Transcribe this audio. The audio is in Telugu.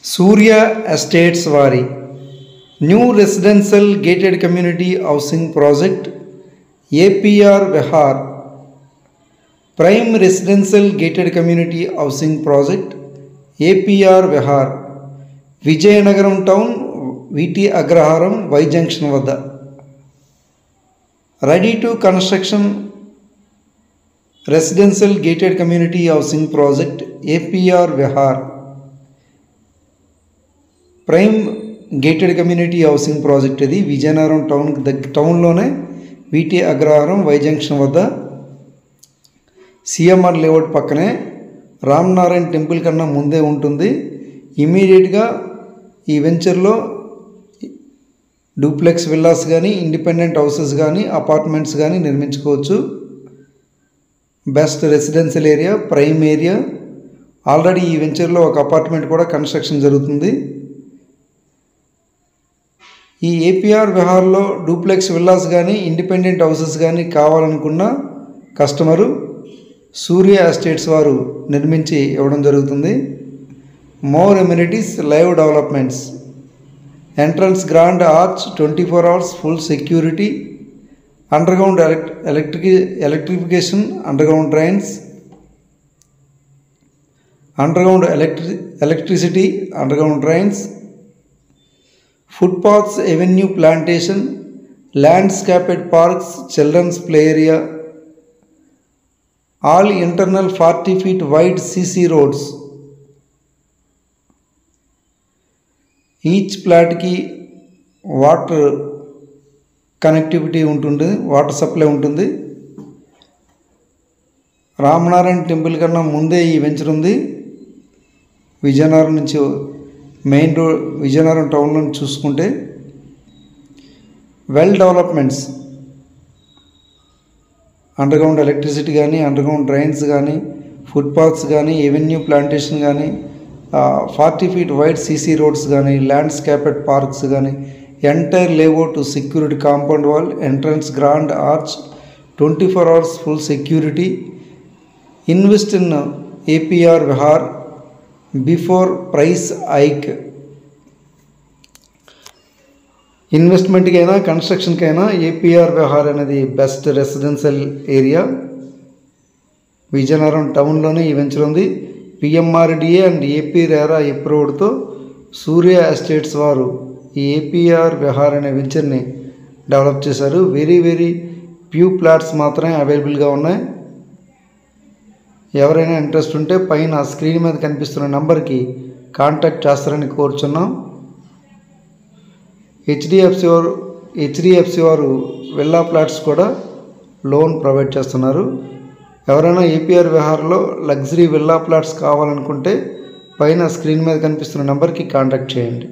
Surya Estates వారి new residential gated community housing project APR Vihar prime residential gated community housing project APR Vihar Vizianagaram town వీటి అగ్రహారం వై జంక్షన్ వద్ద ready to construction residential gated community housing project APR Vihar prime gated community housing project ఇది విజయనగరం టౌన్లోనే వీటి అగ్రహారం వై జంక్షన్ వద్ద సిఎంఆర్ లేఅవుట్ పక్కనే రామనారాయణ టెంపుల్ కన్నా ముందే ఉంటుంది. ఇమీడియట్గా ఈ వెంచర్లో డూప్లెక్స్ విల్లాస్ కానీ ఇండిపెండెంట్ హౌసెస్ కానీ అపార్ట్మెంట్స్ కానీ నిర్మించుకోవచ్చు. Best residential area, prime area. Already ఈ వెంచర్లో ఒక అపార్ట్మెంట్ కూడా కన్స్ట్రక్షన్ జరుగుతుంది. ఈ ఏపీఆర్ విహార్లో డూప్లెక్స్ విల్లాస్ కానీ ఇండిపెండెంట్ హౌసెస్ కానీ కావాలనుకున్న కస్టమరు సూర్య ఎస్టేట్స్ వారు నిర్మించి ఇవ్వడం జరుగుతుంది. More amenities, live developments, entrance grand arch, 24 hours full security, underground electrification, underground drains, underground electricity, underground drains, footpaths, avenue plantation, landscaped parks, children's play area, all internal 40 feet wide CC roads. Each plat ki water connectivity ఉంటుంది, వాటర్ సప్లై ఉంటుంది. రామనారాయణ టెంపుల్ కన్నా ముందే ఈ వెంచర్ ఉంది. విజయనగరం నుంచి మెయిన్ రోడ్ విజయనగరం టౌన్లో చూసుకుంటే వెల్ డెవలప్మెంట్స్, అండర్గ్రౌండ్ ఎలక్ట్రిసిటీ కానీ, అండర్గ్రౌండ్ డ్రైన్స్ కానీ, ఫుట్పాత్స్ కానీ, ఎవెన్యూ ప్లాంటేషన్ కానీ, 40 feet వైడ్ సీసీ రోడ్స్ కానీ, ల్యాండ్స్కేపెడ్ పార్క్స్ కానీ, entire layout security, compound wall, entrance grand arch, 24 hours full security. Invest in APR Vihar before price hike. ఇన్వెస్ట్మెంట్కైనా కన్స్ట్రక్షన్కైనా ఏపీఆర్ విహార్ అనేది బెస్ట్ రెసిడెన్షియల్ ఏరియా. విజయనగరం టౌన్లోనే ఈ వెంచర్ ఉంది. పిఎంఆర్డిఏ అండ్ ఏపీ రేరా అప్రూవ్డ్తో సూర్య ఎస్టేట్స్ వారు ఈ ఏపీఆర్ విహార్ అనే వెంచర్ని డెవలప్ చేశారు. వెరీ ఫ్యూ ప్లాట్స్ మాత్రమే అవైలబుల్గా ఉన్నాయి. ఎవరైనా ఇంట్రెస్ట్ ఉంటే పైన స్క్రీన్ మీద కనిపిస్తున్న నంబర్కి కాంటాక్ట్ చేస్తారని కోరుచున్నాం. హెచ్డిఎఫ్సి వారు విల్లా ప్లాట్స్ కూడా లోన్ ప్రొవైడ్ చేస్తున్నారు. ఎవరైనా ఏపీఆర్ విహార్లో లగ్జరీ విల్లా ప్లాట్స్ కావాలనుకుంటే పైన స్క్రీన్ మీద కనిపిస్తున్న నంబర్కి కాంటాక్ట్ చేయండి.